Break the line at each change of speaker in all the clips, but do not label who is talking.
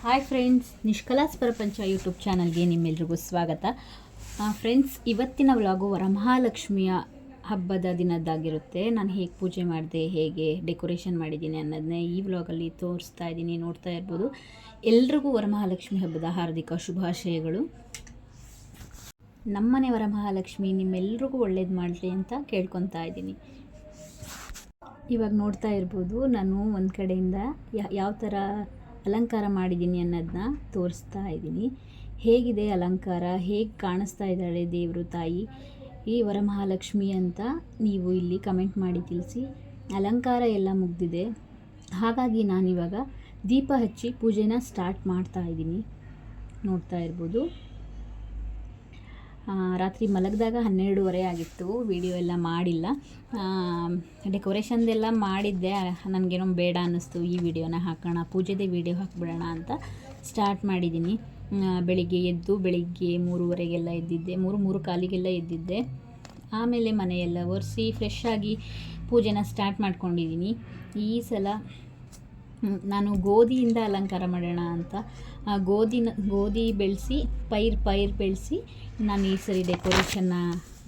Hi friends, ನಿಷ್ಕಲಾಸ್ ಪ್ರಪಂಚ YouTube ಚಾನಲ್ಗೆ ನಿಮ್ಮೆಲ್ರಿಗೂ ಸ್ವಾಗತ. ಫ್ರೆಂಡ್ಸ್, ಇವತ್ತಿನ ವ್ಲಾಗು ವರಮಹಾಲಕ್ಷ್ಮಿಯ ಹಬ್ಬದ ದಿನದ್ದಾಗಿರುತ್ತೆ. ನಾನು ಹೇಗೆ ಪೂಜೆ ಮಾಡಿದೆ, ಹೇಗೆ ಡೆಕೋರೇಷನ್ ಮಾಡಿದ್ದೀನಿ ಅನ್ನೋದನ್ನೇ ಈ ವ್ಲಾಗಲ್ಲಿ ತೋರಿಸ್ತಾ ಇದ್ದೀನಿ. ನೋಡ್ತಾ ಇರ್ಬೋದು. ಎಲ್ರಿಗೂ ವರಮಹಾಲಕ್ಷ್ಮಿ ಹಬ್ಬದ ಹಾರ್ದಿಕ ಶುಭಾಶಯಗಳು. ನಮ್ಮನೆ ವರಮಹಾಲಕ್ಷ್ಮಿ ನಿಮ್ಮೆಲ್ರಿಗೂ ಒಳ್ಳೇದು ಮಾಡಲಿ ಅಂತ ಕೇಳ್ಕೊತಾ ಇದ್ದೀನಿ. ಇವಾಗ ನೋಡ್ತಾ ಇರ್ಬೋದು, ನಾನು ಒಂದು ಕಡೆಯಿಂದ ಯಾವ ಥರ ಅಲಂಕಾರ ಮಾಡಿದ್ದೀನಿ ಅನ್ನೋದನ್ನ ತೋರಿಸ್ತಾ ಇದ್ದೀನಿ. ಹೇಗಿದೆ ಅಲಂಕಾರ, ಹೇಗೆ ಕಾಣಿಸ್ತಾ ಇದ್ದಾಳೆ ದೇವರು ತಾಯಿ ಈ ವರಮಹಾಲಕ್ಷ್ಮಿ ಅಂತ ನೀವು ಇಲ್ಲಿ ಕಮೆಂಟ್ ಮಾಡಿ ತಿಳಿಸಿ. ಅಲಂಕಾರ ಎಲ್ಲ ಮುಗ್ದಿದೆ, ಹಾಗಾಗಿ ನಾನಿವಾಗ ದೀಪ ಹಚ್ಚಿ ಪೂಜೆನ ಸ್ಟಾರ್ಟ್ ಮಾಡ್ತಾ ಇದ್ದೀನಿ. ನೋಡ್ತಾ ಇರ್ಬೋದು. ರಾತ್ರಿ ಮಲಗಿದಾಗ 12:30 ಆಗಿತ್ತು. ವಿಡಿಯೋ ಎಲ್ಲ ಮಾಡಿಲ್ಲ. ಡೆಕೋರೇಷನ್ದೆಲ್ಲ ಮಾಡಿದ್ದೆ. ನನಗೇನೋ ಬೇಡ ಅನ್ನಿಸ್ತು, ಈ ವಿಡಿಯೋನ ಹಾಕೋಣ, ಪೂಜೆದೇ ವಿಡಿಯೋ ಹಾಕ್ಬಿಡೋಣ ಅಂತ ಸ್ಟಾರ್ಟ್ ಮಾಡಿದ್ದೀನಿ. ಬೆಳಿಗ್ಗೆ 3:30ಗೆಲ್ಲ ಎದ್ದಿದ್ದೆ, 3:45ಗೆಲ್ಲ ಎದ್ದಿದ್ದೆ. ಆಮೇಲೆ ಮನೆಯೆಲ್ಲ ಒರೆಸಿ ಫ್ರೆಶ್ ಆಗಿ ಪೂಜೆನ ಸ್ಟಾರ್ಟ್ ಮಾಡ್ಕೊಂಡಿದ್ದೀನಿ. ಈ ಸಲ ನಾನು ಗೋಧಿಯಿಂದ ಅಲಂಕಾರ ಮಾಡೋಣ ಅಂತ ಗೋಧಿ ಬೆಳೆಸಿ ಪೈರ್ ಬೆಳೆಸಿ ನಾನು ಈ ಸರಿ ಡೆಕೋರೇಷನ್ನ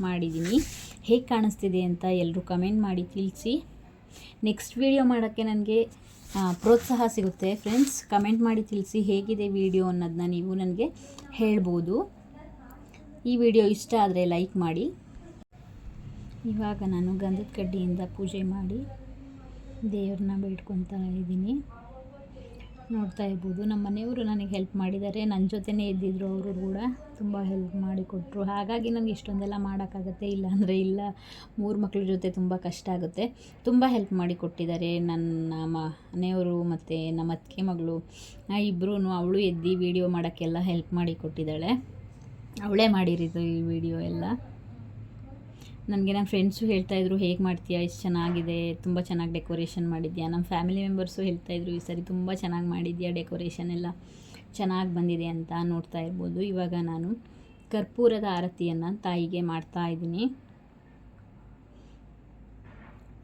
ಮಾಡಿದ್ದೀನಿ. ಹೇಗೆ ಕಾಣಿಸ್ತಿದೆ ಅಂತ ಎಲ್ಲರೂ ಕಮೆಂಟ್ ಮಾಡಿ ತಿಳಿಸಿ. ನೆಕ್ಸ್ಟ್ ವಿಡಿಯೋ ಮಾಡೋಕ್ಕೆ ನನಗೆ ಪ್ರೋತ್ಸಾಹ ಸಿಗುತ್ತೆ. ಫ್ರೆಂಡ್ಸ್, ಕಮೆಂಟ್ ಮಾಡಿ ತಿಳಿಸಿ ಹೇಗಿದೆ ವಿಡಿಯೋ ಅನ್ನೋದನ್ನ ನೀವು ನನಗೆ ಹೇಳ್ಬೋದು. ಈ ವಿಡಿಯೋ ಇಷ್ಟ ಆದರೆ ಲೈಕ್ ಮಾಡಿ. ಇವಾಗ ನಾನು ಗಂಧದ ಕಡ್ಡಿಯಿಂದ ಪೂಜೆ ಮಾಡಿ ದೇವ್ರನ್ನ ಬೇಡ್ಕೊತಾ ಇದ್ದೀನಿ. ನೋಡ್ತಾ ಇರ್ಬೋದು, ನಮ್ಮ ಮನೆಯವರು ನನಗೆ ಹೆಲ್ಪ್ ಮಾಡಿದ್ದಾರೆ. ನನ್ನ ಜೊತೆನೇ ಇದ್ದಿದ್ರು. ಅವರು ಕೂಡ ತುಂಬ ಹೆಲ್ಪ್ ಮಾಡಿಕೊಟ್ರು. ಹಾಗಾಗಿ ನನಗೆ ಇಷ್ಟೊಂದೆಲ್ಲ ಮಾಡೋಕ್ಕಾಗತ್ತೆ, ಇಲ್ಲಾಂದರೆ ಇಲ್ಲ. 3 ಮಕ್ಕಳ ಜೊತೆ ತುಂಬ ಕಷ್ಟ ಆಗುತ್ತೆ. ತುಂಬ ಹೆಲ್ಪ್ ಮಾಡಿ ಕೊಟ್ಟಿದ್ದಾರೆ ನನ್ನ ಮನೆಯವರು ಮತ್ತು ನಮ್ಮ ಅತ್ತಿಗೆ ಮಗಳು ಇಬ್ಬರೂ. ಅವಳು ಎದ್ದು ವಿಡಿಯೋ ಮಾಡೋಕ್ಕೆಲ್ಲ ಹೆಲ್ಪ್ ಮಾಡಿ ಕೊಟ್ಟಿದ್ದಾಳೆ. ಅವಳೇ ಮಾಡಿರೋದು ಈ ವಿಡಿಯೋ ಎಲ್ಲ. ನನಗೆ ನಮ್ಮ ಫ್ರೆಂಡ್ಸು ಹೇಳ್ತಾಯಿದ್ರು, ಹೇಗೆ ಮಾಡ್ತೀಯಾ, ಇಷ್ಟು ಚೆನ್ನಾಗಿದೆ, ತುಂಬ ಚೆನ್ನಾಗಿ ಡೆಕೋರೇಷನ್ ಮಾಡಿದ್ಯಾ. ನಮ್ಮ ಫ್ಯಾಮಿಲಿ ಮೆಂಬರ್ಸು ಹೇಳ್ತಾಯಿದ್ರು, ಈ ಸರಿ ತುಂಬ ಚೆನ್ನಾಗಿ ಮಾಡಿದ್ಯಾ, ಡೆಕೋರೇಷನ್ ಎಲ್ಲ ಚೆನ್ನಾಗಿ ಬಂದಿದೆ ಅಂತ. ನೋಡ್ತಾ ಇರ್ಬೋದು. ಇವಾಗ ನಾನು ಕರ್ಪೂರದ ಆರತಿಯನ್ನು ತಾಯಿಗೆ ಮಾಡ್ತಾ ಇದ್ದೀನಿ.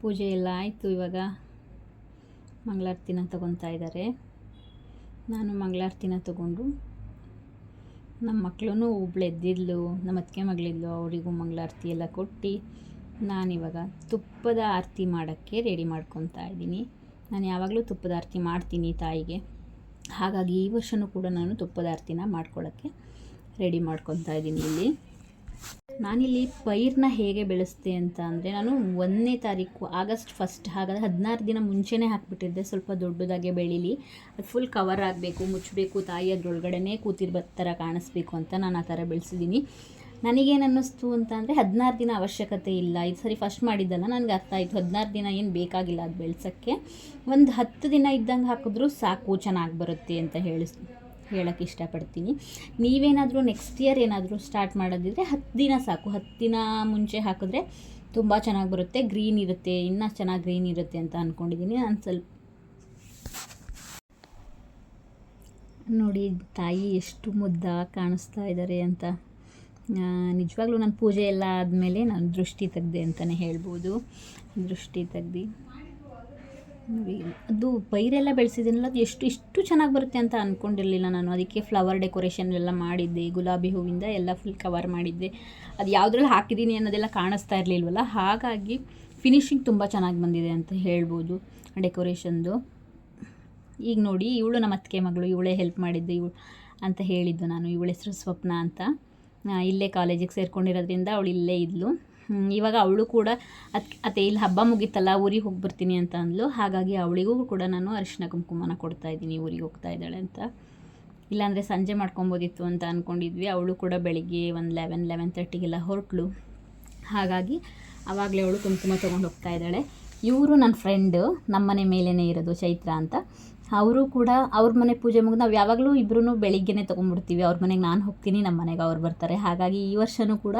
ಪೂಜೆ ಎಲ್ಲ ಆಯಿತು. ಇವಾಗ ಮಂಗಳಾರತಿನ ತೊಗೊತಾ ಇದ್ದಾರೆ. ನಾನು ಮಂಗಳಾರತಿನ ತೊಗೊಂಡು ನಮ್ಮ ಮಕ್ಕಳು ಒಬ್ಳು ಎದ್ದಿದ್ಲು, ನಮ್ಮ ಅತ್ತಿಗೆ ಮಗಳಿದ್ಲು, ಅವರಿಗೂ ಮಂಗಳಾರತಿ ಎಲ್ಲ ಕೊಟ್ಟು ನಾನಿವಾಗ ತುಪ್ಪದ ಆರತಿ ಮಾಡೋಕ್ಕೆ ರೆಡಿ ಮಾಡ್ಕೊತಾ ಇದ್ದೀನಿ. ನಾನು ಯಾವಾಗಲೂ ತುಪ್ಪದ ಆರತಿ ಮಾಡ್ತೀನಿ ತಾಯಿಗೆ. ಹಾಗಾಗಿ ಈ ವರ್ಷವೂ ಕೂಡ ನಾನು ತುಪ್ಪದ ಆರತಿನ ಮಾಡ್ಕೊಳ್ಳೋಕ್ಕೆ ರೆಡಿ ಮಾಡ್ಕೊತಾ ಇದ್ದೀನಿ. ನಾನಿಲ್ಲಿ ಪೈರನ್ನ ಹೇಗೆ ಬೆಳೆಸ್ತೆ ಅಂತ ಅಂದರೆ, ನಾನು 1ನೇ ತಾರೀಕು ಆಗಸ್ಟ್ 1 ಹಾಗಾದರೆ 16 ದಿನ ಮುಂಚೆನೇ ಹಾಕಿಬಿಟ್ಟಿದ್ದೆ. ಸ್ವಲ್ಪ ದೊಡ್ಡದಾಗೆ ಬೆಳೀಲಿ, ಅದು ಫುಲ್ ಕವರ್ ಆಗಬೇಕು, ಮುಚ್ಚಬೇಕು, ತಾಯಿ ಅದರೊಳಗಡೆ ಕೂತಿರೋ ಥರ ಕಾಣಿಸ್ಬೇಕು ಅಂತ ನಾನು ಆ ಥರ ಬೆಳೆಸಿದ್ದೀನಿ. ನನಗೇನು ಅನ್ನಿಸ್ತು ಅಂತ ಅಂದರೆ, 16 ದಿನ ಅವಶ್ಯಕತೆ ಇಲ್ಲ. ಇದು ಸರಿ ಫಸ್ಟ್ ಮಾಡಿದ್ದಲ್ಲ, ನನಗೆ ಅರ್ಥ ಆಯಿತು. 16 ದಿನ ಏನು ಬೇಕಾಗಿಲ್ಲ ಅದು ಬೆಳೆಸೋಕ್ಕೆ. ಒಂದು 10 ದಿನ ಇದ್ದಂಗೆ ಹಾಕಿದ್ರೂ ಸಾಕು, ಚೆನ್ನಾಗಿ ಬರುತ್ತೆ ಅಂತ ಹೇಳೋಕ್ಕೆ ಇಷ್ಟಪಡ್ತೀನಿ. ನೀವೇನಾದರೂ ನೆಕ್ಸ್ಟ್ ಇಯರ್ ಏನಾದರೂ ಸ್ಟಾರ್ಟ್ ಮಾಡೋದಿದ್ರೆ 10 ದಿನ ಸಾಕು. 10 ದಿನ ಮುಂಚೆ ಹಾಕಿದ್ರೆ ತುಂಬ ಚೆನ್ನಾಗಿ ಬರುತ್ತೆ, ಗ್ರೀನ್ ಇರುತ್ತೆ, ಇನ್ನೂ ಚೆನ್ನಾಗಿ ಗ್ರೀನ್ ಇರುತ್ತೆ ಅಂತ ಅಂದ್ಕೊಂಡಿದ್ದೀನಿ. ನಾನು ಸ್ವಲ್ಪ ನೋಡಿ ತಾಯಿ ಎಷ್ಟು ಮುದ್ದಾಗಿ ಕಾಣಿಸ್ತಾ ಇದ್ದಾರೆ ಅಂತ. ನಿಜವಾಗ್ಲೂ ನಾನು ಪೂಜೆ ಎಲ್ಲ ಆದಮೇಲೆ ನಾನು ದೃಷ್ಟಿ ತೆಗೆದೆ ಅಂತಲೇ ಹೇಳ್ಬೋದು. ದೃಷ್ಟಿ ತೆಗ್ದು ನೋಡಿ, ಅದು ಪೈರೆಲ್ಲ ಬೆಳೆಸಿದ್ದೀನಲ್ಲ, ಅದು ಇಷ್ಟು ಚೆನ್ನಾಗಿ ಬರುತ್ತೆ ಅಂತ ಅಂದ್ಕೊಂಡಿರಲಿಲ್ಲ ನಾನು. ಅದಕ್ಕೆ ಫ್ಲವರ್ ಡೆಕೋರೇಷನ್ ಎಲ್ಲ ಮಾಡಿದ್ದೆ, ಗುಲಾಬಿ ಹೂವಿಂದ ಎಲ್ಲ ಫುಲ್ ಕವರ್ ಮಾಡಿದ್ದೆ. ಅದು ಯಾವುದ್ರಲ್ಲಿ ಹಾಕಿದ್ದೀನಿ ಅನ್ನೋದೆಲ್ಲ ಕಾಣಿಸ್ತಾ ಇರಲಿಲ್ವಲ್ಲ, ಹಾಗಾಗಿ ಫಿನಿಶಿಂಗ್ ತುಂಬ ಚೆನ್ನಾಗಿ ಬಂದಿದೆ ಅಂತ ಹೇಳ್ಬೋದು ಡೆಕೋರೇಷನ್ದು. ಈಗ ನೋಡಿ, ಇವಳು ನಮ್ಮ ಅತ್ತಿಗೆ ಮಗಳು, ಇವಳೇ ಹೆಲ್ಪ್ ಮಾಡಿದ್ದು ಅಂತ ಹೇಳಿದ್ದು ನಾನು. ಇವಳ ಹೆಸರು ಸ್ವಪ್ನ ಅಂತ. ಇಲ್ಲೇ ಕಾಲೇಜಿಗೆ ಸೇರ್ಕೊಂಡಿರೋದ್ರಿಂದ ಅವಳು ಇಲ್ಲೇ ಇದ್ಲು. ಇವಾಗ ಅವಳು ಕೂಡ ಅತ್ತೆ ಇಲ್ಲಿ ಹಬ್ಬ ಮುಗೀತಲ್ಲ, ಊರಿಗೆ ಹೋಗಿ ಬರ್ತೀನಿ ಅಂತ ಅಂದ್ಲು. ಹಾಗಾಗಿ ಅವಳಿಗೂ ಕೂಡ ನಾನು ಅರಿಶಿನ ಕುಂಕುಮನ ಕೊಡ್ತಾಯಿದ್ದೀನಿ, ಊರಿಗೆ ಹೋಗ್ತಾ ಇದ್ದಾಳೆ ಅಂತ. ಇಲ್ಲಾಂದರೆ ಸಂಜೆ ಮಾಡ್ಕೊಬೋದಿತ್ತು ಅಂತ ಅಂದ್ಕೊಂಡಿದ್ವಿ. ಅವಳು ಕೂಡ ಬೆಳಿಗ್ಗೆ ಒಂದು 11-11:30ಗೆಲ್ಲ ಹೊರಟಳು. ಹಾಗಾಗಿ ಆವಾಗಲೇ ಅವಳು ಕುಂಕುಮ ತೊಗೊಂಡು ಹೋಗ್ತಾ ಇದ್ದಾಳೆ. ಇವರು ನನ್ನ ಫ್ರೆಂಡು, ನಮ್ಮನೆ ಮೇಲೇ ಇರೋದು, ಚೈತ್ರ ಅಂತ. ಅವರು ಕೂಡ ಅವ್ರ ಮನೆ ಪೂಜೆ ಮುಗಿದು ನಾವು ಯಾವಾಗಲೂ ಇಬ್ಬರೂ ಬೆಳಿಗ್ಗೆನೇ ತೊಗೊಂಡ್ಬಿಡ್ತೀವಿ. ಅವ್ರ ಮನೆಗೆ ನಾನು ಹೋಗ್ತೀನಿ, ನಮ್ಮ ಮನೆಗೆ ಅವ್ರು ಬರ್ತಾರೆ. ಹಾಗಾಗಿ ಈ ವರ್ಷವೂ ಕೂಡ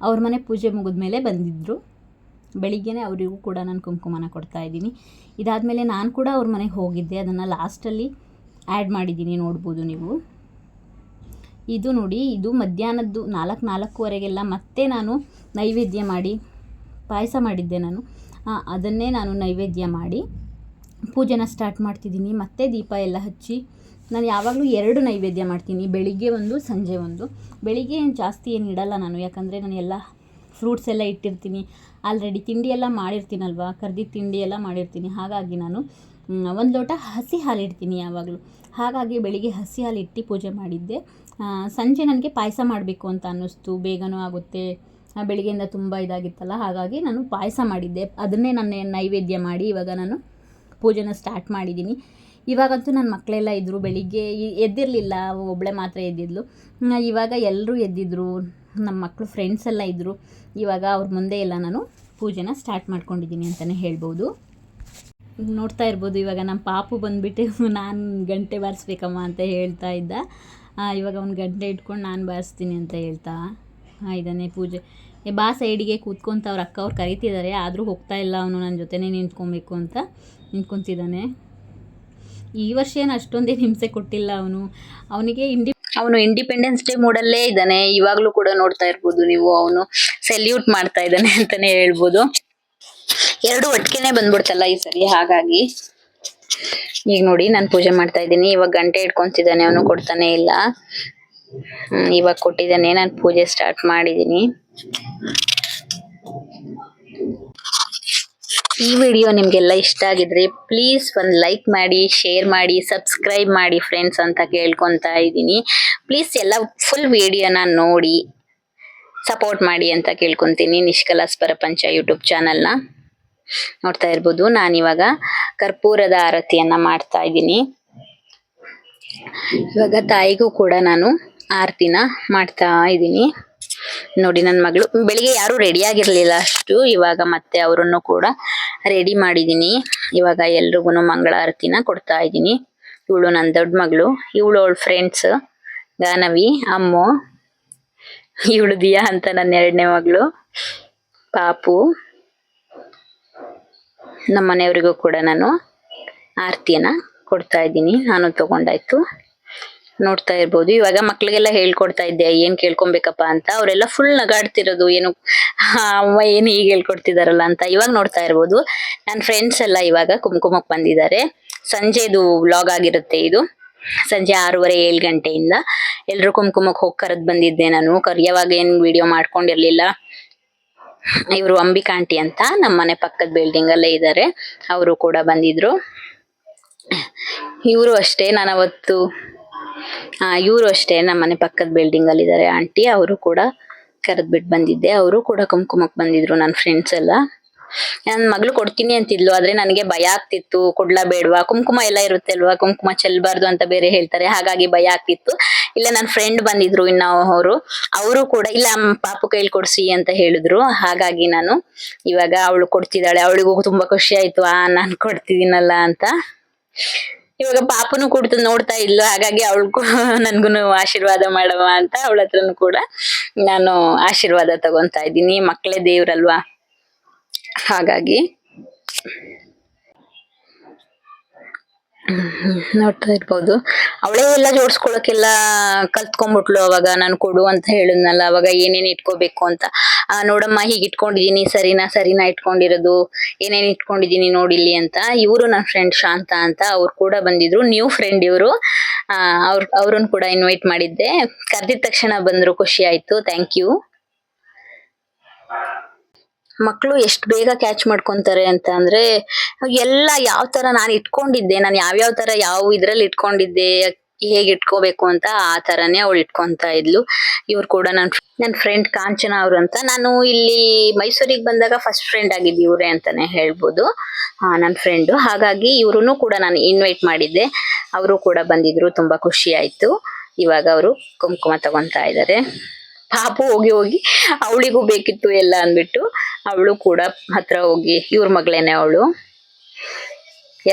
ಅವ್ರ ಮನೆ ಪೂಜೆ ಮುಗಿದ ಮೇಲೆ ಬಂದಿದ್ದರು. ಬೆಳಿಗ್ಗೆನೇ ಅವರಿಗೂ ಕೂಡ ನಾನು ಕುಂಕುಮನ ಕೊಡ್ತಾಯಿದ್ದೀನಿ. ಇದಾದಮೇಲೆ ನಾನು ಕೂಡ ಅವ್ರ ಮನೆಗೆ ಹೋಗಿದ್ದೆ, ಅದನ್ನು ಲಾಸ್ಟಲ್ಲಿ ಆ್ಯಡ್ ಮಾಡಿದ್ದೀನಿ, ನೋಡ್ಬೋದು ನೀವು. ಇದು ನೋಡಿ, ಇದು ಮಧ್ಯಾಹ್ನದ್ದು 4:04ವರೆಗೆಲ್ಲ ಮತ್ತೆ ನಾನು ನೈವೇದ್ಯ ಮಾಡಿ ಪಾಯಸ ಮಾಡಿದ್ದೆ ನಾನು. ಅದನ್ನೇ ನಾನು ನೈವೇದ್ಯ ಮಾಡಿ ಪೂಜೆನ ಸ್ಟಾರ್ಟ್ ಮಾಡ್ತಿದ್ದೀನಿ. ಮತ್ತೆ ದೀಪ ಎಲ್ಲ ಹಚ್ಚಿ ನಾನು ಯಾವಾಗಲೂ 2 ನೈವೇದ್ಯ ಮಾಡ್ತೀನಿ, ಬೆಳಿಗ್ಗೆ ಒಂದು ಸಂಜೆ ಒಂದು. ಬೆಳಿಗ್ಗೆ ಜಾಸ್ತಿ ಏನು ಇಡಲ್ಲ ನಾನು, ಯಾಕಂದರೆ ನಾನು ಎಲ್ಲ ಫ್ರೂಟ್ಸ್ ಎಲ್ಲ ಇಟ್ಟಿರ್ತೀನಿ, ಆಲ್ರೆಡಿ ತಿಂಡಿ ಎಲ್ಲ ಮಾಡಿರ್ತೀನಲ್ವ, ಕರ್ದಿದ್ದ ತಿಂಡಿ ಎಲ್ಲ ಮಾಡಿರ್ತೀನಿ. ಹಾಗಾಗಿ ನಾನು 1 ಲೋಟ ಹಸಿ ಹಾಲು ಇಡ್ತೀನಿ ಯಾವಾಗಲೂ. ಹಾಗಾಗಿ ಬೆಳಿಗ್ಗೆ ಹಸಿ ಹಾಲು ಇಟ್ಟು ಪೂಜೆ ಮಾಡಿದ್ದೆ. ಸಂಜೆ ನನಗೆ ಪಾಯಸ ಮಾಡಬೇಕು ಅಂತ ಅನ್ನಿಸ್ತು, ಬೇಗನೂ ಆಗುತ್ತೆ, ಬೆಳಿಗ್ಗೆಯಿಂದ ತುಂಬ ಇದಾಗಿತ್ತಲ್ಲ, ಹಾಗಾಗಿ ನಾನು ಪಾಯಸ ಮಾಡಿದ್ದೆ. ಅದನ್ನೇ ನಾನು ನೈವೇದ್ಯ ಮಾಡಿ ಇವಾಗ ನಾನು ಪೂಜೆನ ಸ್ಟಾರ್ಟ್ ಮಾಡಿದ್ದೀನಿ. ಇವಾಗಂತೂ ನನ್ನ ಮಕ್ಕಳೆಲ್ಲ ಇದ್ದರು, ಬೆಳಿಗ್ಗೆ ಎದ್ದಿರಲಿಲ್ಲ, ಒಬ್ಬಳೆ ಮಾತ್ರ ಎದ್ದಿದ್ಲು. ಇವಾಗ ಎಲ್ಲರೂ ಎದ್ದಿದ್ರು, ನಮ್ಮ ಮಕ್ಕಳು ಫ್ರೆಂಡ್ಸ್ ಎಲ್ಲ ಇದ್ದರು. ಇವಾಗ ಅವ್ರ ಮುಂದೆ ಎಲ್ಲ ನಾನು ಪೂಜೆನ ಸ್ಟಾರ್ಟ್ ಮಾಡ್ಕೊಂಡಿದ್ದೀನಿ ಅಂತಲೇ ಹೇಳ್ಬೋದು. ನೋಡ್ತಾ ಇರ್ಬೋದು, ಇವಾಗ ನಮ್ಮ ಪಾಪು ಬಂದುಬಿಟ್ಟು ನಾನು ಗಂಟೆ ಬಾರಿಸ್ಬೇಕಮ್ಮ ಅಂತ ಹೇಳ್ತಾ ಇದ್ದ. ಇವಾಗ ಅವ್ನು ಗಂಟೆ ಇಟ್ಕೊಂಡು ನಾನು ಬಾರಿಸ್ತೀನಿ ಅಂತ ಹೇಳ್ತಾ ಇದ್ದಾನೆ. ಪೂಜೆ ಬಾ ಸೈಡಿಗೆ ಕೂತ್ಕೊಂತ ಅವ್ರ ಅಕ್ಕ ಅವ್ರು ಕರಿತಿದ್ದಾರೆ, ಆದರೂ ಹೋಗ್ತಾ ಇಲ್ಲ ಅವನು, ನನ್ನ ಜೊತೆನೇ ನಿಂತ್ಕೊಬೇಕು ಅಂತ ನಿಂತ್ಕೊತಿದ್ದಾನೆ. ಈ ವರ್ಷ ಏನು ಅಷ್ಟೊಂದೇನು ಹಿಂಸೆ ಕೊಟ್ಟಿಲ್ಲ ಅವನಿಗೆ. ಅವನು ಇಂಡಿಪೆಂಡೆನ್ಸ್ ಡೇ ಮೂಡಲ್ಲೇ ಇದ್ದಾನೆ. ಇವಾಗಲೂ ಕೂಡ ನೋಡ್ತಾ ಇರ್ಬೋದು ನೀವು, ಅವನು ಸೆಲ್ಯೂಟ್ ಮಾಡ್ತಾ ಇದ್ದಾನೆ ಅಂತಲೇ ಹೇಳ್ಬೋದು. 2 ಒಟ್ಟಿಗೆನೇ ಬಂದ್ಬಿಡ್ತಲ್ಲ ಈ ಸರಿ, ಹಾಗಾಗಿ. ಈಗ ನೋಡಿ ನಾನು ಪೂಜೆ ಮಾಡ್ತಾ ಇದ್ದೀನಿ. ಇವಾಗ ಗಂಟೆ ಇಟ್ಕೊಂತಿದ್ದಾನೆ, ಅವನು ಕೊಡ್ತಾನೆ ಇಲ್ಲ. ಇವಾಗ ಕೊಟ್ಟಿದ್ದಾನೆ, ನಾನು ಪೂಜೆ ಸ್ಟಾರ್ಟ್ ಮಾಡಿದ್ದೀನಿ. ಈ ವಿಡಿಯೋ ನಿಮಗೆಲ್ಲ ಇಷ್ಟ ಆಗಿದ್ರೆ ಪ್ಲೀಸ್ ಒಂದು ಲೈಕ್ ಮಾಡಿ, ಶೇರ್ ಮಾಡಿ, ಸಬ್ಸ್ಕ್ರೈಬ್ ಮಾಡಿ ಫ್ರೆಂಡ್ಸ್ ಅಂತ ಕೇಳ್ಕೊತಾ ಇದ್ದೀನಿ. ಪ್ಲೀಸ್ ಎಲ್ಲ ಫುಲ್ ವಿಡಿಯೋನ ನೋಡಿ ಸಪೋರ್ಟ್ ಮಾಡಿ ಅಂತ ಕೇಳ್ಕೊತೀನಿ. ನಿಷ್ಕಲಾಸ್ ಪ್ರಪಂಚ ಯೂಟ್ಯೂಬ್ ಚಾನಲ್ನ ನೋಡ್ತಾ ಇರ್ಬೋದು. ನಾನಿವಾಗ ಕರ್ಪೂರದ ಆರತಿಯನ್ನ ಮಾಡ್ತಾ ಇದ್ದೀನಿ. ಇವಾಗ ತಾಯಿಗೂ ಕೂಡ ನಾನು ಆರತಿನ ಮಾಡ್ತಾ ಇದ್ದೀನಿ. ನೋಡಿ, ನನ್ನ ಮಗಳು ಬೆಳಿಗ್ಗೆ ಯಾರು ರೆಡಿ ಆಗಿರ್ಲಿಲ್ಲ ಅಷ್ಟು, ಇವಾಗ ಮತ್ತೆ ಅವರನ್ನು ಕೂಡ ರೆಡಿ ಮಾಡಿದ್ದೀನಿ. ಇವಾಗ ಎಲ್ರಿಗೂ ಮಂಗಳಾರತಿನ ಕೊಡ್ತಾ ಇದ್ದೀನಿ. ಇವಳು ನನ್ನ ದೊಡ್ಡ ಮಗಳು, ಇವಳು ಅವಳ ಫ್ರೆಂಡ್ಸ್ ಗಾನವಿ, ಅಮ್ಮು, ಇವಳು ದಿಯಾ ಅಂತ ನನ್ನ 2ನೇ ಮಗಳು ಪಾಪು. ನಮ್ಮ ಮನೆಯವರಿಗೂ ಕೂಡ ನಾನು ಆರತಿಯನ್ನ ಕೊಡ್ತಾ ಇದ್ದೀನಿ. ನಾನು ತಗೊಂಡಾಯ್ತು. ನೋಡ್ತಾ ಇರ್ಬೋದು, ಇವಾಗ ಮಕ್ಳಿಗೆಲ್ಲ ಹೇಳ್ಕೊಡ್ತಾ ಇದ್ದೆ ಏನ್ ಕೇಳ್ಕೊಬೇಕಪ್ಪ ಅಂತ. ಅವರೆಲ್ಲ ಫುಲ್ ನಗಾಡ್ತಿರೋದು, ಏನು ಅಮ್ಮ ಏನು ಹೀಗೆ ಹೇಳ್ಕೊಡ್ತಿದಾರಲ್ಲ ಅಂತ. ಇವಾಗ ನೋಡ್ತಾ ಇರ್ಬೋದು, ನನ್ನ ಫ್ರೆಂಡ್ಸ್ ಎಲ್ಲ ಇವಾಗ ಕುಂಕುಮಕ್ಕೆ ಬಂದಿದ್ದಾರೆ. ಸಂಜೆದು ವ್ಲಾಗ್ ಆಗಿರುತ್ತೆ ಇದು. ಸಂಜೆ 6:30-7 ಗಂಟೆಯಿಂದ ಎಲ್ರು ಕುಂಕುಮಕ್ಕೆ ಹೋಗಿ ಕರೆದ್ ಬಂದಿದ್ದೆ ನಾನು. ಕರಿಯವಾಗ ಏನ್ ವಿಡಿಯೋ ಮಾಡ್ಕೊಂಡಿರ್ಲಿಲ್ಲ. ಇವರು ಅಂಬಿಕಾ ಆಂಟಿ ಅಂತ ನಮ್ಮ ಮನೆ ಪಕ್ಕದ ಬಿಲ್ಡಿಂಗ್ ಅಲ್ಲೇ ಇದ್ದಾರೆ, ಅವರು ಕೂಡ ಬಂದಿದ್ರು. ಇವರು ಅಷ್ಟೇ, ಇವರು ಅಷ್ಟೇ ನಮ್ಮ ಮನೆ ಪಕ್ಕದ ಬಿಲ್ಡಿಂಗ್ ಅಲ್ಲಿ ಇದ್ದಾರೆ ಆಂಟಿ, ಅವರು ಕೂಡ ಕರೆದ್ಬಿಟ್ಟು ಬಂದಿದ್ದೆ. ಅವರು ಕೂಡ ಕುಂಕುಮಕ್ಕೆ ಬಂದಿದ್ರು ನನ್ನ ಫ್ರೆಂಡ್ಸ್ ಎಲ್ಲ. ನನ್ನ ಮಗಳು ಕೊಡ್ತೀನಿ ಅಂತಿದ್ಲು, ಆದ್ರೆ ನನಗೆ ಭಯ ಆಗ್ತಿತ್ತು, ಕೊಡ್ಲಾ ಬೇಡ್ವಾ, ಕುಂಕುಮ ಎಲ್ಲ ಇರುತ್ತೆ ಅಲ್ವಾ, ಕುಂಕುಮ ಚೆಲ್ಬಾರ್ದು ಅಂತ ಬೇರೆ ಹೇಳ್ತಾರೆ, ಹಾಗಾಗಿ ಭಯ ಆಗ್ತಿತ್ತು. ಇಲ್ಲ ನನ್ನ ಫ್ರೆಂಡ್ ಬಂದಿದ್ರು ಇನ್ನ ಅವರು ಕೂಡ ಇಲ್ಲ ಪಾಪು ಕೈಲಿ ಕೊಡ್ಸಿ ಅಂತ ಹೇಳಿದ್ರು. ಹಾಗಾಗಿ ನಾನು ಇವಾಗ ಅವಳು ಕೊಡ್ತಿದ್ದಾಳೆ, ಅವಳಿಗೂ ತುಂಬಾ ಖುಷಿ ಆಯ್ತು, ನಾನು ಕೊಡ್ತಿದ್ದೀನಲ್ಲ ಅಂತ. ಇವಾಗ ಪಾಪನು ಕೂಡ ನೋಡ್ತಾ ಇದ್ಲು, ಹಾಗಾಗಿ ಅವಳಿಗೂ ನನ್ಗು ಆಶೀರ್ವಾದ ಮಾಡವ ಅಂತ ಅವಳ ಹತ್ರನು ಕೂಡ ನಾನು ಆಶೀರ್ವಾದ ತಗೊಂತಾ ಇದ್ದೀನಿ. ಮಕ್ಕಳೇ ದೇವ್ರಲ್ವಾ, ಹಾಗಾಗಿ ನೋಡ್ತಾ ಇರ್ಬೋದು. ಅವಳೇ ಎಲ್ಲ ಜೋಡಿಸ್ಕೊಳಕ್ಕೆಲ್ಲ ಕಲ್ತ್ಕೊಂಡ್ಬಿಟ್ಲು. ಅವಾಗ ನಾನು ಕೊಡು ಅಂತ ಹೇಳಿದ್ನಲ್ಲ, ಅವಾಗ ಏನೇನ್ ಇಟ್ಕೋಬೇಕು ಅಂತ. ನೋಡಮ್ಮ ಹೀಗೆ ಇಟ್ಕೊಂಡಿದೀನಿ, ಸರಿನಾ ಇಟ್ಕೊಂಡಿರೋದು, ಏನೇನ್ ಇಟ್ಕೊಂಡಿದೀನಿ ನೋಡಿಲ್ಲಿ ಅಂತ. ಇವರು ನನ್ನ ಫ್ರೆಂಡ್ ಶಾಂತ ಅಂತ, ಅವ್ರು ಕೂಡ ಬಂದಿದ್ರು, ನ್ಯೂ ಫ್ರೆಂಡ್ ಇವರು. ಅವ್ರನ್ನ ಕೂಡ ಇನ್ವೈಟ್ ಮಾಡಿದ್ದೆ. ಕರೆದಿದ ತಕ್ಷಣ ಬಂದ್ರು, ಖುಷಿ ಆಯ್ತು, ಥ್ಯಾಂಕ್ ಯು. ಮಕ್ಕಳು ಎಷ್ಟು ಬೇಗ ಕ್ಯಾಚ್ ಮಾಡ್ಕೊಂತಾರೆ ಅಂತ ಅಂದ್ರೆ, ಎಲ್ಲ ಯಾವ ತರ ನಾನು ಇಟ್ಕೊಂಡಿದ್ದೆ, ನಾನು ಯಾವ್ಯಾವ ತರ ಯಾವ ಇದ್ರಲ್ಲಿ ಇಟ್ಕೊಂಡಿದ್ದೆ, ಹೇಗೆ ಇಟ್ಕೋಬೇಕು ಅಂತ ಆ ತರಾನೇ ಅವಳು ಇಟ್ಕೊಂತ ಇದ್ಲು. ಇವ್ರು ಕೂಡ ನನ್ನ ಫ್ರೆಂಡ್ ಕಾಂಚನ ಅವ್ರು ಅಂತ. ನಾನು ಇಲ್ಲಿ ಮೈಸೂರಿಗೆ ಬಂದಾಗ ಫಸ್ಟ್ ಫ್ರೆಂಡ್ ಆಗಿದ್ದು ಇವ್ರೆ ಅಂತಾನೆ ಹೇಳ್ಬೋದು, ನನ್ನ ಫ್ರೆಂಡು. ಹಾಗಾಗಿ ಇವ್ರನ್ನು ಕೂಡ ನಾನು ಇನ್ವೈಟ್ ಮಾಡಿದ್ದೆ, ಅವರು ಕೂಡ ಬಂದಿದ್ರು, ತುಂಬಾ ಖುಷಿ ಆಯ್ತು. ಇವಾಗ ಅವರು ಕುಂಕುಮ ತಗೊಂತಾ ಇದ್ದಾರೆ. ಪಾಪು ಹೋಗಿ ಅವಳಿಗೂ ಬೇಕಿತ್ತು ಎಲ್ಲ ಅಂದ್ಬಿಟ್ಟು ಅವಳು ಕೂಡ ಹತ್ರ ಹೋಗಿ, ಇವ್ರ ಮಗಳೇನೆ ಅವಳು.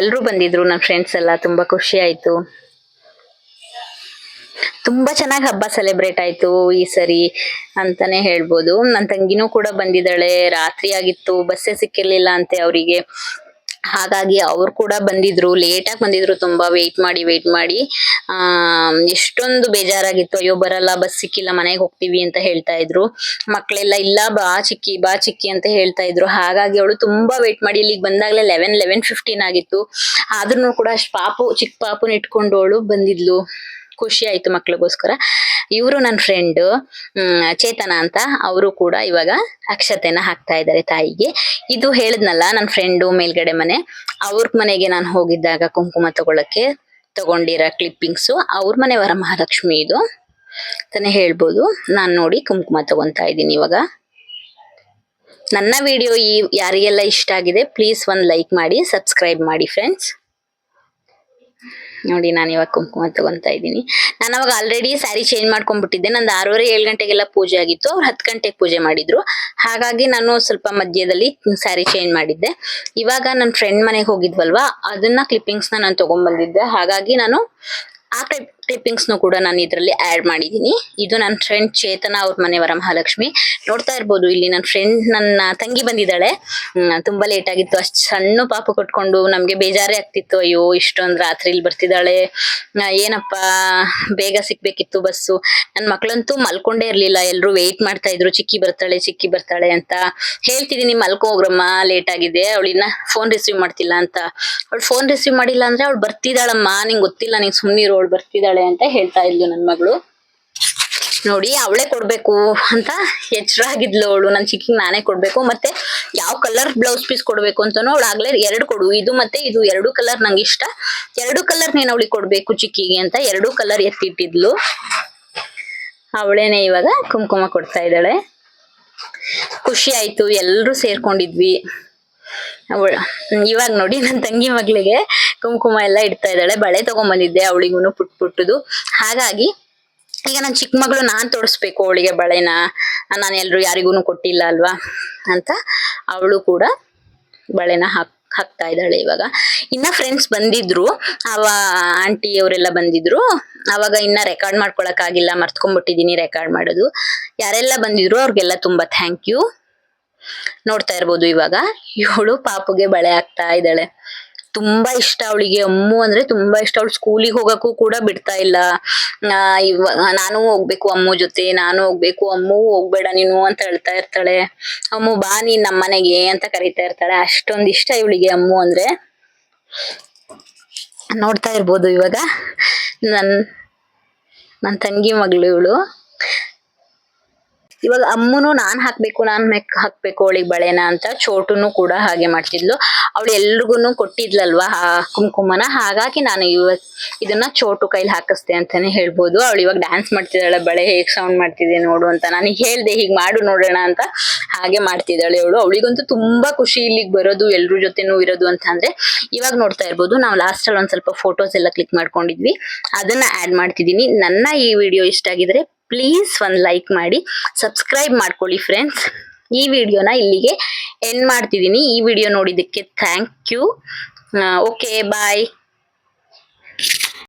ಎಲ್ರು ಬಂದಿದ್ರು ನನ್ನ ಫ್ರೆಂಡ್ಸ್ ಎಲ್ಲ, ತುಂಬಾ ಖುಷಿ ಆಯ್ತು. ತುಂಬಾ ಚೆನ್ನಾಗಿ ಹಬ್ಬ ಸೆಲೆಬ್ರೇಟ್ ಆಯ್ತು ಈ ಸರಿ ಅಂತಾನೆ ಹೇಳ್ಬೋದು. ನನ್ನ ತಂಗಿನೂ ಕೂಡ ಬಂದಿದ್ದಾಳೆ. ರಾತ್ರಿ ಆಗಿತ್ತು, ಬಸ್ಸೇ ಸಿಕ್ಕಿರ್ಲಿಲ್ಲ ಅಂತೆ ಅವರಿಗೆ. ಹಾಗಾಗಿ ಅವ್ರು ಕೂಡ ಬಂದಿದ್ರು, ಲೇಟಾಗಿ ಬಂದಿದ್ರು, ತುಂಬಾ ವೇಟ್ ಮಾಡಿ ಎಷ್ಟೊಂದು ಬೇಜಾರಾಗಿತ್ತು. ಅಯ್ಯೋ ಬರಲ್ಲ, ಬಸ್ ಸಿಕ್ಕಿಲ್ಲ, ಮನೆಗೆ ಹೋಗ್ತೀವಿ ಅಂತ ಹೇಳ್ತಾ ಇದ್ರು. ಮಕ್ಕಳೆಲ್ಲ ಇಲ್ಲ ಬಾ ಚಿಕ್ಕಿ ಅಂತ ಹೇಳ್ತಾ ಇದ್ರು. ಹಾಗಾಗಿ ಅವಳು ತುಂಬಾ ವೇಟ್ ಮಾಡಿ ಇಲ್ಲಿಗೆ ಬಂದಾಗ್ಲೇ 11:15 ಆಗಿತ್ತು. ಆದ್ರೂ ಕೂಡ ಅಷ್ಟು ಚಿಕ್ಕ ಪಾಪುನ ಇಟ್ಕೊಂಡು ಅವಳು ಬಂದಿದ್ಲು. ಖುಷಿ ಆಯ್ತು ಮಕ್ಳಿಗೋಸ್ಕರ. ಇವರು ನನ್ನ ಫ್ರೆಂಡ್ ಚೇತನ ಅಂತ, ಅವರು ಕೂಡ ಇವಾಗ ಅಕ್ಷತೆನ ಹಾಕ್ತಾ ಇದ್ದಾರೆ ತಾಯಿಗೆ. ಇದು ಹೇಳಿದ್ನಲ್ಲ ನನ್ನ ಫ್ರೆಂಡು ಮೇಲ್ಗಡೆ ಮನೆ, ಅವ್ರ ಮನೆಗೆ ನಾನು ಹೋಗಿದ್ದಾಗ ಕುಂಕುಮ ತಗೊಂಡಿರೋ ಕ್ಲಿಪ್ಪಿಂಗ್ಸು. ಅವ್ರ ಮನೆ ವರಮಹಾಲಕ್ಷ್ಮಿ ಇದು ಅಂತಾನೆ ಹೇಳ್ಬೋದು. ನಾನು ನೋಡಿ ಕುಂಕುಮ ತಗೊಂತಾ ಇದ್ದೀನಿ ಇವಾಗ. ನನ್ನ ವಿಡಿಯೋ ಯಾರಿಗೆಲ್ಲ ಇಷ್ಟ ಆಗಿದೆ ಪ್ಲೀಸ್ ಒಂದು ಲೈಕ್ ಮಾಡಿ, ಸಬ್ಸ್ಕ್ರೈಬ್ ಮಾಡಿ ಫ್ರೆಂಡ್ಸ್. ನೋಡಿ ನಾನು ಇವಾಗ ಕುಂಕುಮ ತಗೊಂತಾ ಇದ್ದೀನಿ. ನಾನು ಅವಾಗ ಆಲ್ರೆಡಿ ಸ್ಯಾರಿ ಚೇಂಜ್ ಮಾಡ್ಕೊಂಡ್ಬಿಟ್ಟಿದ್ದೆ. ನಂದು 6:30-7 ಗಂಟೆಗೆಲ್ಲ ಪೂಜೆ ಆಗಿತ್ತು, ಅವ್ರು 10 ಗಂಟೆಗೆ ಪೂಜೆ ಮಾಡಿದ್ರು. ಹಾಗಾಗಿ ನಾನು ಸ್ವಲ್ಪ ಮಧ್ಯದಲ್ಲಿ ಸ್ಯಾರಿ ಚೇಂಜ್ ಮಾಡಿದ್ದೆ. ಇವಾಗ ನನ್ನ ಫ್ರೆಂಡ್ ಮನೆಗೆ ಹೋಗಿದ್ವಲ್ವಾ, ಅದನ್ನ ಕ್ಲಿಪ್ಪಿಂಗ್ಸ್ನ ನಾನು ತಗೊಂಡ್ಬಂದಿದ್ದೆ. ಹಾಗಾಗಿ ನಾನು ಆ ಕ್ಲಿಪ್ಪಿಂಗ್ಸ್ನು ಕೂಡ ನಾನು ಇದರಲ್ಲಿ ಆ್ಯಡ್ ಮಾಡಿದ್ದೀನಿ. ಇದು ನನ್ನ ಫ್ರೆಂಡ್ ಚೇತನ, ಅವ್ರ ಮನೆ ವರಮಹಾಲಕ್ಷ್ಮಿ. ನೋಡ್ತಾ ಇರ್ಬೋದು, ಇಲ್ಲಿ ನನ್ನ ತಂಗಿ ಬಂದಿದ್ದಾಳೆ. ತುಂಬಾ ಲೇಟ್ ಆಗಿತ್ತು. ಅಷ್ಟು ಸಣ್ಣ ಪಾಪು ಕಟ್ಕೊಂಡು ನಮ್ಗೆ ಬೇಜಾರೇ ಆಗ್ತಿತ್ತು. ಅಯ್ಯೋ ಇಷ್ಟೊಂದು ರಾತ್ರಿಲಿ ಬರ್ತಿದ್ದಾಳೆ, ಏನಪ್ಪ ಬೇಗ ಸಿಕ್ಬೇಕಿತ್ತು ಬಸ್ಸು. ನನ್ನ ಮಕ್ಳಂತೂ ಮಲ್ಕೊಂಡೇ ಇರ್ಲಿಲ್ಲ, ಎಲ್ರು ವೇಟ್ ಮಾಡ್ತಾ ಇದ್ರು, ಚಿಕ್ಕಿ ಬರ್ತಾಳೆ ಅಂತ. ಹೇಳ್ತಿದೀನಿ ಮಲ್ಕೊ ಹೋಗ್ರಮ್ಮ, ಲೇಟ್ ಆಗಿದೆ, ಅವಳಿನ್ನ ಫೋನ್ ರಿಸೀವ್ ಮಾಡ್ತಿಲ್ಲ ಅಂತ. ಅವಳು ಫೋನ್ ರಿಸೀವ್ ಮಾಡಿಲ್ಲ ಅಂದ್ರೆ ಅವಳು ಬರ್ತಿದ್ದಾಳಮ್ಮ, ನಿಂಗೆ ಗೊತ್ತಿಲ್ಲ, ನಿಂಗೆ ಸುಮ್ಮನಿರು, ಅವಳು ಬರ್ತಿದ್ದಾಳೆ ಅಂತ ಹೇಳ್ತಾ ಇದ್ಲು ನನ್ನ ಮಗಳು. ನೋಡಿ ಅವಳೇ ಕೊಡ್ಬೇಕು ಅಂತ ಎಚ್ಚರ ಆಗಿದ್ಲು ಅವಳು. ನನ್ನ ಚಿಕ್ಕಿಗೆ ನಾನೇ ಕೊಡ್ಬೇಕು, ಮತ್ತೆ ಯಾವ ಕಲರ್ ಬ್ಲೌಸ್ ಪೀಸ್ ಕೊಡ್ಬೇಕು ಅಂತಾನು ಅವಳು ಆಗ್ಲೇ 2 ಕೊಡು, ಇದು ಮತ್ತೆ ಇದು 2 ಕಲರ್ ನಂಗೆ ಇಷ್ಟ, 2 ಕಲರ್ ನೀನ್ ಅವಳಿಗೆ ಕೊಡ್ಬೇಕು ಚಿಕ್ಕಿಗೆ ಅಂತ 2 ಕಲರ್ ಎತ್ತಿಟ್ಟಿದ್ಲು. ಅವಳೇನೆ ಇವಾಗ ಕುಂಕುಮ ಕೊಡ್ತಾ ಇದ್ದಾಳೆ. ಖುಷಿ ಆಯ್ತು, ಎಲ್ರು ಸೇರ್ಕೊಂಡಿದ್ವಿ. ಇವಾಗ ನೋಡಿ ನನ್ನ ತಂಗಿ ಮಗಳಿಗೆ ಕುಂಕುಮ ಎಲ್ಲ ಇಡ್ತಾ ಇದ್ದಾಳೆ. ಬಳೆ ತಗೊಂಡ್ಬಂದಿದ್ದೆ ಅವಳಿಗೂ ಪುಟ್ಟದು. ಹಾಗಾಗಿ ಈಗ ನನ್ನ ಚಿಕ್ಕ ಮಗಳು ನಾನ್ ತೊಡಸ್ಬೇಕು ಅವಳಿಗೆ ಬಳೆನ, ನಾನು ಯಾರಿಗೂ ಕೊಟ್ಟಿಲ್ಲ ಅಲ್ವಾ ಅಂತ ಅವಳು ಕೂಡ ಬಳೆನ ಹಾಕ್ತಾ ಇದ್ದಾಳೆ ಇವಾಗ. ಇನ್ನ ಫ್ರೆಂಡ್ಸ್ ಬಂದಿದ್ರು, ಆಂಟಿ ಅವರೆಲ್ಲ ಬಂದಿದ್ರು. ಅವಾಗ ಇನ್ನ ರೆಕಾರ್ಡ್ ಮಾಡ್ಕೊಳಕ್ ಆಗಿಲ್ಲ, ಮರ್ತ್ಕೊಂಡ್ಬಿಟ್ಟಿದೀನಿ ರೆಕಾರ್ಡ್ ಮಾಡೋದು. ಯಾರೆಲ್ಲ ಬಂದಿದ್ರು ಅವ್ರಿಗೆಲ್ಲ ತುಂಬಾ ಥ್ಯಾಂಕ್ ಯು. ನೋಡ್ತಾ ಇರ್ಬೋದು ಇವಾಗ ಇವಳು ಪಾಪುಗೆ ಬಳೆ ಹಾಕ್ತಾ ಇದ್ದಾಳೆ. ತುಂಬಾ ಇಷ್ಟ ಅವಳಿಗೆ, ಅಮ್ಮು ಅಂದ್ರೆ ತುಂಬಾ ಇಷ್ಟ. ಅವಳು ಸ್ಕೂಲಿಗೆ ಹೋಗಕ್ಕೂ ಕೂಡ ಬಿಡ್ತಾ ಇಲ್ಲ. ನಾನು ಹೋಗ್ಬೇಕು ಅಮ್ಮು ಜೊತೆ, ನಾನು ಹೋಗ್ಬೇಕು, ಅಮ್ಮು ಹೋಗ್ಬೇಡ ನೀನು ಅಂತ ಹೇಳ್ತಾ ಇರ್ತಾಳೆ. ಅಮ್ಮು ಬಾ ನೀನ್ ನಮ್ಮನೆಗೆ ಅಂತ ಕರೀತಾ ಇರ್ತಾಳೆ. ಅಷ್ಟೊಂದ್ ಇಷ್ಟ ಇವಳಿಗೆ ಅಮ್ಮು ಅಂದ್ರೆ. ನೋಡ್ತಾ ಇರ್ಬೋದು ಇವಾಗ ನನ್ ತಂಗಿ ಮಗಳು ಇವಳು. ಇವಾಗ ಅಮ್ಮನು ನಾನ್ ಹಾಕ್ಬೇಕು ಅವಳಿಗೆ ಬಳೆನ ಅಂತ ಚೋಟುನು ಕೂಡ ಹಾಗೆ ಮಾಡ್ತಿದ್ಲು. ಅವಳು ಎಲ್ರಿಗೂನು ಕೊಟ್ಟಿದ್ಲಲ್ವಾ ಕುಂಕುಮನ, ಹಾಗಾಗಿ ನಾನು ಇದನ್ನ ಚೋಟು ಕೈಲಿ ಹಾಕಿಸ್ದೆ ಅಂತಾನೆ ಹೇಳ್ಬೋದು. ಅವಳು ಇವಾಗ ಡ್ಯಾನ್ಸ್ ಮಾಡ್ತಿದ್ದಾಳೆ, ಬಳೆ ಹೇಗ್ ಸೌಂಡ್ ಮಾಡ್ತಿದೆ ನೋಡು ಅಂತ ನಾನು ಹೇಳ್ದೆ, ಹೀಗ್ ಮಾಡು ನೋಡೋಣ ಅಂತ. ಹಾಗೆ ಮಾಡ್ತಿದ್ದಾಳೆ ಅವಳು. ಅವಳಿಗಂತೂ ತುಂಬಾ ಖುಷಿ ಇಲ್ಲಿಗೆ ಬರೋದು, ಎಲ್ರ ಜೊತೆನೂ ಇರೋದು ಅಂತ ಅಂದ್ರೆ. ಇವಾಗ ನೋಡ್ತಾ ಇರ್ಬೋದು, ನಾವು ಲಾಸ್ಟ್ ಅಲ್ಲಿ ಒಂದ್ ಸ್ವಲ್ಪ ಫೋಟೋಸ್ ಎಲ್ಲ ಕ್ಲಿಕ್ ಮಾಡ್ಕೊಂಡಿದ್ವಿ, ಅದನ್ನ ಆಡ್ ಮಾಡ್ತಿದೀನಿ. ನನ್ನ ಈ ವಿಡಿಯೋ ಇಷ್ಟ ಆಗಿದ್ರೆ ಪ್ಲೀಸ್ ಒಂದು ಲೈಕ್ ಮಾಡಿ, ಸಬ್ಸ್ಕ್ರೈಬ್ ಮಾಡ್ಕೊಳ್ಳಿ ಫ್ರೆಂಡ್ಸ್. ಈ ವಿಡಿಯೋನ ಇಲ್ಲಿಗೆ ಎಂಡ್ ಮಾಡ್ತಿದ್ದೀನಿ. ಈ ವಿಡಿಯೋ ನೋಡಿದ್ದಕ್ಕೆ ಥ್ಯಾಂಕ್ ಯು. Okay bye.